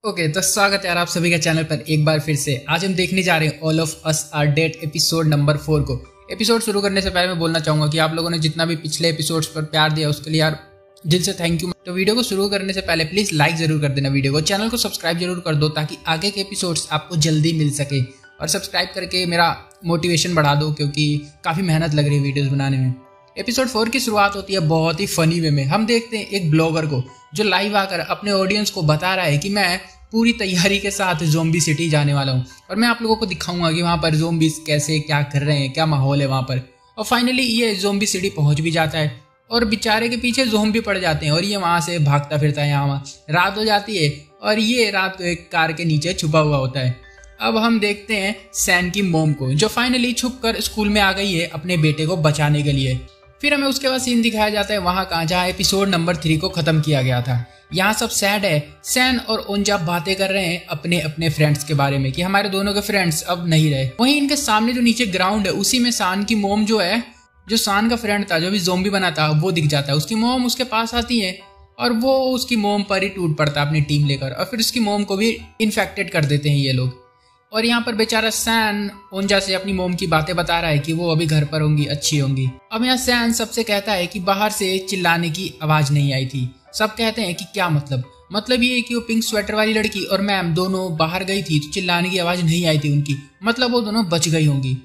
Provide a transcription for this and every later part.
Okay, तो स्वागत है यार आप सभी का चैनल पर एक बार फिर से। आज हम देखने जा रहे हैं all of us are dead episode number 4 को। एपिसोड शुरू करने से पहले मैं बोलना चाहूंगा कि आप लोगों ने जितना भी पिछले एपिसोड्स पर प्यार दिया उसके लिए यार दिल से थैंक यू। तो वीडियो को शुरू करने से पहले प्लीज लाइक जरूर कर देना वीडियो को, चैनल को सब्सक्राइब जरूर कर दो ताकि आगे के एपिसोड्स आपको जल्दी मिल सके, और सब्सक्राइब करके मेरा मोटिवेशन बढ़ा दो क्योंकि काफ़ी मेहनत लग रही है वीडियोज़ बनाने में। एपिसोड 4 की शुरुआत होती है बहुत ही फनी वे में। हम देखते हैं एक ब्लॉगर को जो लाइव आकर अपने ऑडियंस को बता रहा है कि मैं पूरी तैयारी के साथ ज़ोंबी सिटी जाने वाला हूँ और मैं आप लोगों को दिखाऊंगा कि वहाँ पर ज़ोंबीज कैसे क्या कर रहे हैं, क्या माहौल है वहाँ पर। और फाइनली ये ज़ोंबी सिटी पहुँच भी जाता है और बेचारे के पीछे ज़ोंबी पड़ जाते हैं और ये वहाँ से भागता फिरता है। यहाँ रात हो जाती है और ये रात को एक कार के नीचे छुपा हुआ होता है। अब हम देखते हैं सैन की मोम को जो फाइनली छुप कर स्कूल में आ गई है अपने बेटे को बचाने के लिए। फिर हमें उसके बाद सीन दिखाया जाता है वहाँ का जहाँ एपिसोड नंबर 3 को खत्म किया गया था। यहाँ सब सैड है। सैन और ओंजा बातें कर रहे हैं अपने अपने फ्रेंड्स के बारे में कि हमारे दोनों के फ्रेंड्स अब नहीं रहे। वहीं इनके सामने जो नीचे ग्राउंड है उसी में सान की मोम जो है, जो सान का फ्रेंड था जो भी ज़ोंबी बना था, वो दिख जाता है। उसकी मोम उसके पास आती है और वो उसकी मोम पर ही टूट पड़ता है अपनी टीम लेकर, और फिर उसकी मोम को भी इन्फेक्टेड कर देते हैं ये लोग। और यहाँ पर बेचारा सैन ओंजा से अपनी मोम की बातें बता रहा है कि वो अभी घर पर होंगी, अच्छी होंगी। अब यहाँ सैन सबसे कहता है कि बाहर से चिल्लाने की आवाज नहीं आई थी। सब कहते हैं कि क्या मतलब ये है कि वो पिंक स्वेटर वाली लड़की और मैम दोनों बाहर गई थी तो चिल्लाने की आवाज नहीं आई थी उनकी, मतलब वो दोनों बच गई होंगी।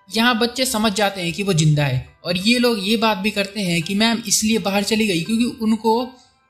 यहाँ बच्चे समझ जाते हैं कि वो जिंदा है और ये लोग ये बात भी करते हैं कि मैम इसलिए बाहर चली गई क्योंकि उनको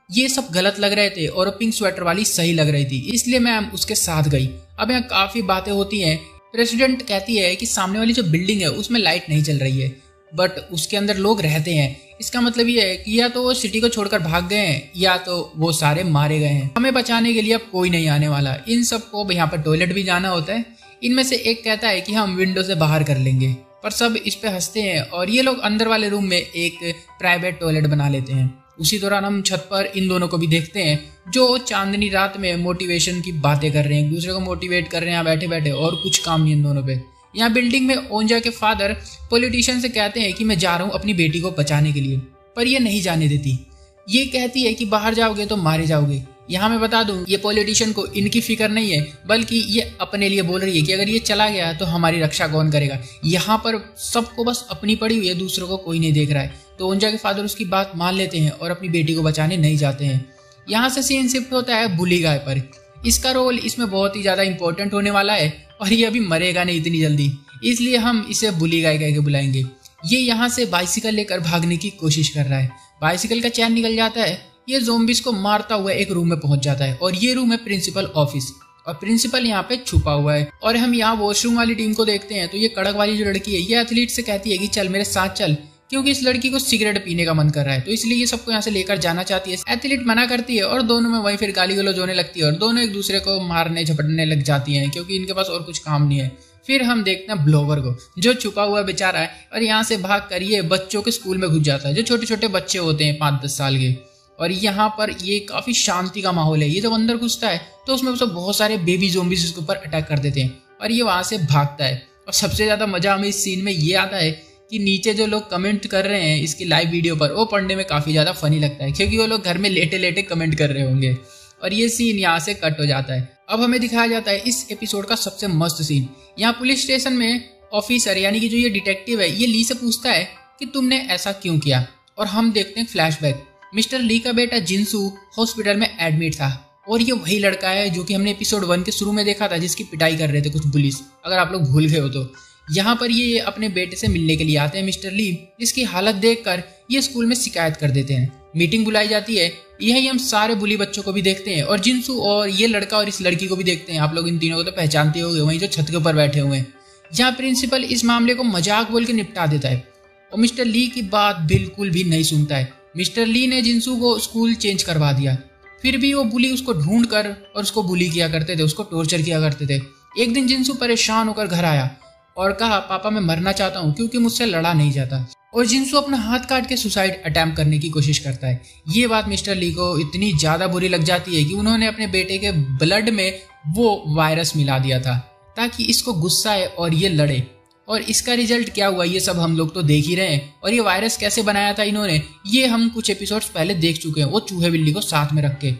ये सब गलत लग रहे थे और पिंक स्वेटर वाली सही लग रही थी, इसलिए मैम उसके साथ गई। अब यहाँ काफी बातें होती हैं। प्रेसिडेंट कहती है कि सामने वाली जो बिल्डिंग है उसमें लाइट नहीं चल रही है बट उसके अंदर लोग रहते हैं। इसका मतलब ये है कि या तो वो सिटी को छोड़कर भाग गए हैं या तो वो सारे मारे गए हैं। हमें बचाने के लिए अब कोई नहीं आने वाला। इन सबको यहाँ पर टॉयलेट भी जाना होता है। इनमें से एक कहता है कि हम विंडो से बाहर कर लेंगे, पर सब इस पे हंसते हैं और ये लोग अंदर वाले रूम में एक प्राइवेट टॉयलेट बना लेते हैं। उसी दौरान हम छत पर इन दोनों को भी देखते हैं जो चांदनी रात में मोटिवेशन की बातें कर रहे हैं, एक दूसरे को मोटिवेट कर रहे हैं यहाँ बैठे बैठे, और कुछ काम नहीं इन दोनों पे। यहाँ बिल्डिंग में ओंजा के फादर पॉलिटिशियन से कहते हैं कि मैं जा रहा हूँ अपनी बेटी को बचाने के लिए, पर ये नहीं जाने देती। ये कहती है कि बाहर जाओगे तो मारे जाओगे। यहाँ मैं बता दूं ये पॉलिटिशियन को इनकी फिक्र नहीं है बल्कि ये अपने लिए बोल रही है कि अगर ये चला गया तो हमारी रक्षा कौन करेगा। यहाँ पर सबको बस अपनी पड़ी हुई है, दूसरों को कोई नहीं देख रहा है। तो ओंजा के फादर उसकी बात मान लेते हैं और अपनी बेटी को बचाने नहीं जाते हैं। यहाँ से सीन शिफ्ट होता है बुली गाय पर। इसका रोल इसमें बहुत ही ज्यादा इंपॉर्टेंट होने वाला है और ये अभी मरेगा नहीं इतनी जल्दी, इसलिए हम इसे बुली गाय कह के बुलाएंगे। ये यहाँ से बाइसिकल लेकर भागने की कोशिश कर रहा है। बाइसिकल का चैन निकल जाता है। ये ज़ोंबीज को मारता हुआ एक रूम में पहुंच जाता है और ये रूम है प्रिंसिपल ऑफिस, और प्रिंसिपल यहाँ पे छुपा हुआ है। और हम यहाँ वॉशरूम वाली टीम को देखते हैं तो ये कड़क वाली जो लड़की है ये एथलीट से कहती है कि चल मेरे साथ चल, क्योंकि इस लड़की को सिगरेट पीने का मन कर रहा है, तो इसलिए ये सबको यहाँ से लेकर जाना चाहती है। एथलीट मना करती है और दोनों में वहीं फिर गाली गलौज होने लगती है और दोनों एक दूसरे को मारने झपटने लग जाती हैं क्योंकि इनके पास और कुछ काम नहीं है। फिर हम देखते हैं ब्लॉगर को जो छुपा हुआ बेचारा है और यहाँ से भाग कर ये बच्चों के स्कूल में घुस जाता है, जो छोटे छोटे बच्चे होते हैं 5-10 साल के। और यहाँ पर ये काफी शांति का माहौल है। ये जब अंदर घुसता है तो उसमें सब बहुत सारे बेबी ज़ोंबीज इसके ऊपर अटैक कर देते हैं और ये वहां से भागता है। और सबसे ज्यादा मजा हमें इस सीन में ये आता है कि नीचे जो लोग कमेंट कर रहे हैं इसकी लाइव वीडियो पर, वो पढ़ने में काफी ज्यादा फनी लगता है क्योंकि वो लोग घर में लेटे लेटे कमेंट कर रहे होंगे। और ये सीन यहाँ से कट हो जाता है। अब हमें दिखाया जाता है इस एपिसोड का सबसे मस्त सीन। यहाँ पुलिस स्टेशन में ऑफिसर यानी कि जो ये डिटेक्टिव है ये ली से पूछता है कि तुमने ऐसा क्यों किया, और हम देखते हैं फ्लैशबैक। मिस्टर ली का बेटा जिनसू हॉस्पिटल में एडमिट था और ये वही लड़का है जो कि हमने एपिसोड 1 के शुरू में देखा था जिसकी पिटाई कर रहे थे कुछ पुलिस, अगर आप लोग भूल गए हो तो। यहाँ पर ये अपने बेटे से मिलने के लिए आते हैं मिस्टर ली, जिसकी हालत देखकर ये स्कूल में शिकायत कर देते हैं। मीटिंग बुलाई जाती है। यही हम सारे बुली बच्चों को भी देखते हैं और जिनसू और ये लड़का और इस लड़की को भी देखते हैं। आप लोग इन तीनों को तो पहचानते होंगे, वहीं जो छत के ऊपर बैठे हुए हैं। यहाँ प्रिंसिपल इस मामले को मजाक बोल के निपटा देता है और मिस्टर ली की बात बिल्कुल भी नहीं सुनता है। मिस्टर ली ने जिनसू को स्कूल चेंज करवा दिया, फिर भी वो बुली उसको ढूंढ कर और उसको बुली किया करते थे, उसको टॉर्चर किया करते थे। एक दिन जिनसू परेशान होकर घर आया और कहा पापा मैं मरना चाहता हूँ क्योंकि मुझसे लड़ा नहीं जाता, और जिनसू अपना हाथ काट के सुसाइड अटेम्प्ट करने की कोशिश करता है। ये बात मिस्टर ली को इतनी ज्यादा बुरी लग जाती है कि उन्होंने अपने बेटे के ब्लड में वो वायरस मिला दिया था ताकि इसको गुस्सा आए और ये लड़े। और इसका रिजल्ट क्या हुआ ये सब हम लोग तो देख ही रहे हैं। और ये वायरस कैसे बनाया था इन्होंने ये हम कुछ एपिसोड्स पहले देख चुके हैं, वो चूहे बिल्ली को साथ में रख के।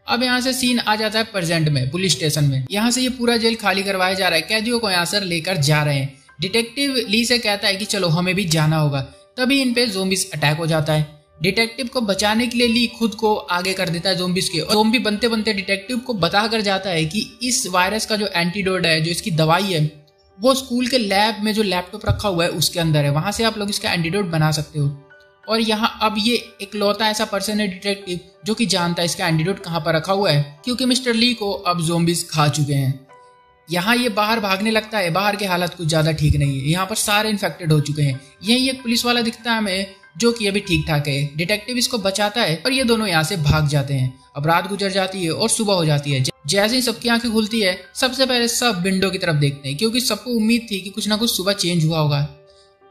अब यहाँ से सीन आ जाता है प्रेजेंट में, पुलिस स्टेशन में। यहाँ से ये पूरा जेल खाली करवाया जा रहा है, कैदियों को यहाँ से लेकर जा रहे हैं। डिटेक्टिव ली से कहता है कि चलो हमें भी जाना होगा। तभी इन पे ज़ोंबीज अटैक हो जाता है। डिटेक्टिव को बचाने के लिए ली खुद को आगे कर देता है ज़ोंबीज के, और ज़ोंबी बनते बनते डिटेक्टिव को बता कर जाता है कि इस वायरस का जो एंटीडोट है, जो इसकी दवाई है, वो स्कूल के लैब में जो लैपटॉप रखा हुआ है उसके अंदर है। वहां से आप लोग इसका एंटीडोट बना सकते हो। और यहाँ अब ये इकलौता ऐसा पर्सन है डिटेक्टिव जो कि जानता है इसका एंटीडोट कहाँ पर रखा हुआ है, क्योंकि मिस्टर ली को अब ज़ोंबीज खा चुके हैं। यहाँ ये बाहर भागने लगता है। बाहर की हालत कुछ ज्यादा ठीक नहीं है, यहाँ पर सारे इन्फेक्टेड हो चुके हैं। यही एक पुलिस वाला दिखता है हमें, जो कि अभी ठीक ठाक है। डिटेक्टिव इसको बचाता है और ये दोनों यहाँ से भाग जाते हैं। अब रात गुजर जाती है और सुबह हो जाती है। जैसे ही सबकी आंखें खुलती है, सबसे पहले सब विंडो की तरफ देखते हैं, क्योंकि सबको उम्मीद थी कि कुछ ना कुछ सुबह चेंज हुआ होगा।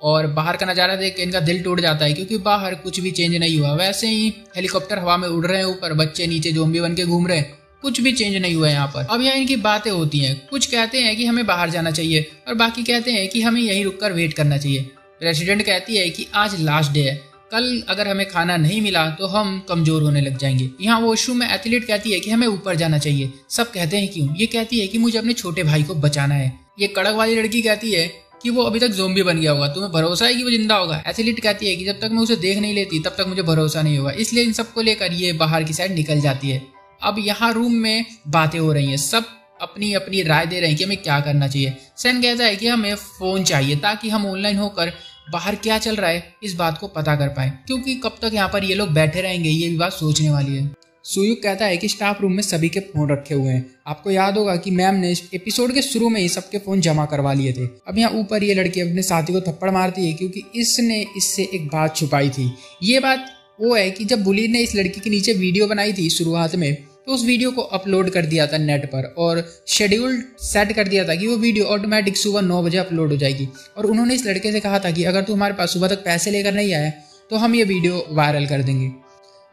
और बाहर का नजारा देख के इनका दिल टूट जाता है, क्योंकि बाहर कुछ भी चेंज नहीं हुआ। वैसे ही हेलीकॉप्टर हवा में उड़ रहे हैं ऊपर, बच्चे नीचे ज़ोंबी बन के घूम रहे हैं, कुछ भी चेंज नहीं हुआ है यहाँ पर। अब यहाँ इनकी बातें होती हैं। कुछ कहते हैं कि हमें बाहर जाना चाहिए और बाकी कहते हैं कि हमें यहीं रुककर वेट करना चाहिए। प्रेसिडेंट कहती है कि आज लास्ट डे है, कल अगर हमें खाना नहीं मिला तो हम कमजोर होने लग जाएंगे। यहाँ वॉशरूम में एथलीट कहती है कि हमें ऊपर जाना चाहिए। सब कहते हैं क्यों? ये कहती है कि मुझे अपने छोटे भाई को बचाना है। ये कड़क वाली लड़की कहती है कि वो अभी तक ज़ोंबी बन गया होगा, तुम्हें भरोसा है कि वो जिंदा होगा? एथलीट कहती है कि जब तक मैं उसे देख नहीं लेती तब तक मुझे भरोसा नहीं होगा। इसलिए इन सबको लेकर ये बाहर की साइड निकल जाती है। अब यहाँ रूम में बातें हो रही हैं, सब अपनी अपनी राय दे रहे हैं कि हमें क्या करना चाहिए। सैन कहता है कि हमें फ़ोन चाहिए ताकि हम ऑनलाइन होकर बाहर क्या चल रहा है इस बात को पता कर पाए, क्योंकि कब तक यहाँ पर ये लोग बैठे रहेंगे, ये भी बात सोचने वाली है। सुयुक कहता है कि स्टाफ रूम में सभी के फ़ोन रखे हुए हैं। आपको याद होगा कि मैम ने एपिसोड के शुरू में ही सबके फ़ोन जमा करवा लिए थे। अब यहाँ ऊपर ये लड़की अपने साथी को थप्पड़ मारती है, क्योंकि इसने इससे एक बात छुपाई थी। ये बात वो है कि जब बुली ने इस लड़की के नीचे वीडियो बनाई थी शुरुआत में, तो उस वीडियो को अपलोड कर दिया था नेट पर और शेड्यूल सेट कर दिया था कि वो वीडियो ऑटोमेटिक सुबह 9 बजे अपलोड हो जाएगी। और उन्होंने इस लड़के से कहा था कि अगर तू हमारे पास सुबह तक पैसे लेकर नहीं आया तो हम ये वीडियो वायरल कर देंगे।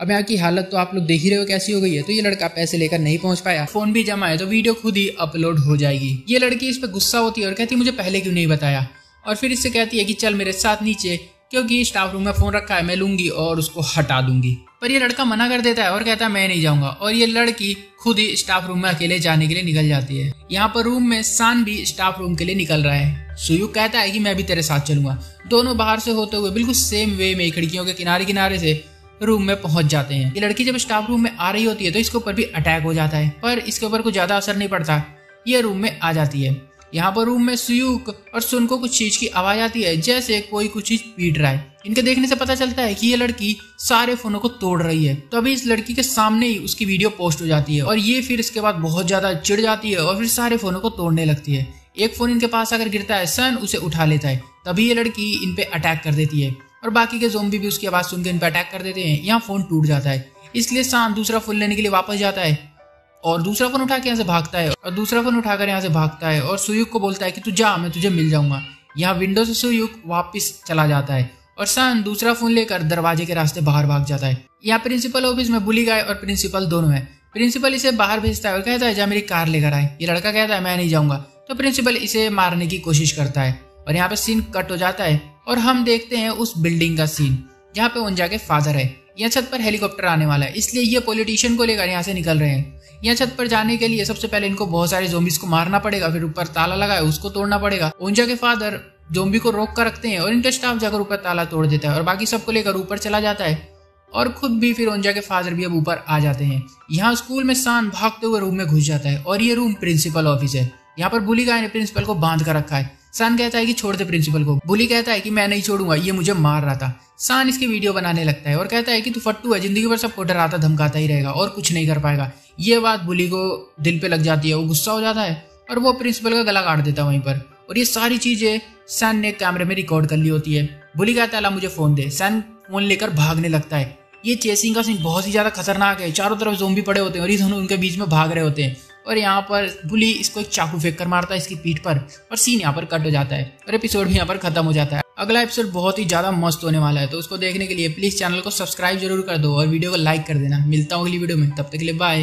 अब यहाँ की हालत तो आप लोग देख ही रहे हो कैसी हो गई है। तो ये लड़का पैसे लेकर नहीं पहुंच पाया, फोन भी जमा है, तो वीडियो खुद ही अपलोड हो जाएगी। ये लड़की इस पर गुस्सा होती है और कहती है मुझे पहले क्यों नहीं बताया। और फिर इससे कहती है कि चल मेरे साथ नीचे, क्योंकि स्टाफ रूम में फ़ोन रखा है, मैं लूंगी और उसको हटा दूंगी। पर ये लड़का मना कर देता है और कहता है मैं नहीं जाऊंगा। और ये लड़की खुद ही स्टाफ रूम में अकेले जाने के लिए निकल जाती है। यहाँ पर रूम में सान भी स्टाफ रूम के लिए निकल रहा है। सुयुक कहता है कि मैं भी तेरे साथ चलूंगा। दोनों बाहर से होते हुए बिल्कुल सेम वे में खिड़कियों के किनारे किनारे से रूम में पहुंच जाते हैं। ये लड़की जब स्टाफ रूम में आ रही होती है तो इसके ऊपर भी अटैक हो जाता है, पर इसके ऊपर कुछ ज्यादा असर नहीं पड़ता। ये रूम में आ जाती है। यहाँ पर रूम में सुयुक और सुन को कुछ चीज की आवाज आती है, जैसे कोई कुछ चीज पीट रहा है। इनके देखने से पता चलता है कि ये लड़की सारे फोनों को तोड़ रही है। तो अभी इस लड़की के सामने ही उसकी वीडियो पोस्ट हो जाती है और ये फिर इसके बाद बहुत ज्यादा चिढ़ जाती है और फिर सारे फोनों को तोड़ने लगती है। एक फोन इनके पास अगर गिरता है, सन उसे उठा लेता है। तभी ये लड़की इन पे अटैक कर देती है और बाकी के ज़ोंबी भी उसकी आवाज सुनकर इन पे अटैक कर देते हैं। यहाँ फोन टूट जाता है, इसलिए सान दूसरा फोन लेने के लिए वापस जाता है और दूसरा फोन उठा के यहाँ से भागता है और दूसरा फोन उठाकर यहाँ से भागता है और सुयुक को बोलता है कि तू जा, मैं तुझे मिल जाऊंगा। यहाँ विंडो से सुयुक वापस चला जाता है और सान दूसरा फोन लेकर दरवाजे के रास्ते बाहर भाग जाता है। यहाँ प्रिंसिपल ऑफिस में बुली गाय और प्रिंसिपल दोनों है। प्रिंसिपल इसे बाहर भेजता है और कहता है जा मेरी कार लेकर आए। ये लड़का कहता है मैं नहीं जाऊंगा, तो प्रिंसिपल इसे मारने की कोशिश करता है और यहाँ पे सीन कट हो जाता है और हम देखते हैं उस बिल्डिंग का सीन जहाँ पे ओंजा के फादर है। यहाँ छत पर हेलीकॉप्टर आने वाला है, इसलिए ये पॉलिटिशियन को लेकर यहाँ से निकल रहे हैं। यहाँ छत पर जाने के लिए सबसे पहले इनको बहुत सारे ज़ोंबीज को मारना पड़ेगा, फिर ऊपर ताला लगा है उसको तोड़ना पड़ेगा। ओंजा के फादर ज़ोंबी को रोक कर रखते हैं और इनका स्टाफ जाकर ऊपर ताला तोड़ देता है और बाकी सबको लेकर ऊपर चला जाता है और खुद भी फिर ओंजा के फादर भी अब ऊपर आ जाते हैं। यहाँ स्कूल में सान भागते हुए रूम में घुस जाता है और ये रूम प्रिंसिपल ऑफिस है। यहाँ पर बुली गाय ने प्रिंसिपल को बांध कर रखा है। सान कहता है कि छोड़ दे प्रिंसिपल को। बुली कहता है कि मैं नहीं छोड़ूंगा, ये मुझे मार रहा था। सान इसकी वीडियो बनाने लगता है और कहता है कि तू फट्टू है, जिंदगी भर सबको डराता धमकाता ही रहेगा और कुछ नहीं कर पाएगा। ये बात बुली को दिल पे लग जाती है, वो गुस्सा हो जाता है और वो प्रिंसिपल का गला काट देता है वहीं पर। और ये सारी चीजें सान ने कैमरे में रिकॉर्ड कर ली होती है। बुली कहता है ला मुझे फोन दे। सान फोन लेकर भागने लगता है। ये चेसिंग का सीन बहुत ही ज्यादा खतरनाक है, चारों तरफ ज़ोंबी पड़े होते हैं और ये दोनों उनके बीच में भाग रहे होते हैं और यहाँ पर बुली इसको एक चाकू फेंक कर मारता है इसकी पीठ पर और सीन यहाँ पर कट हो जाता है और एपिसोड भी यहाँ पर खत्म हो जाता है। अगला एपिसोड बहुत ही ज्यादा मस्त होने वाला है, तो उसको देखने के लिए प्लीज चैनल को सब्सक्राइब जरूर कर दो और वीडियो को लाइक कर देना। मिलता हूँ अगली वीडियो में, तब तक के लिए बाय।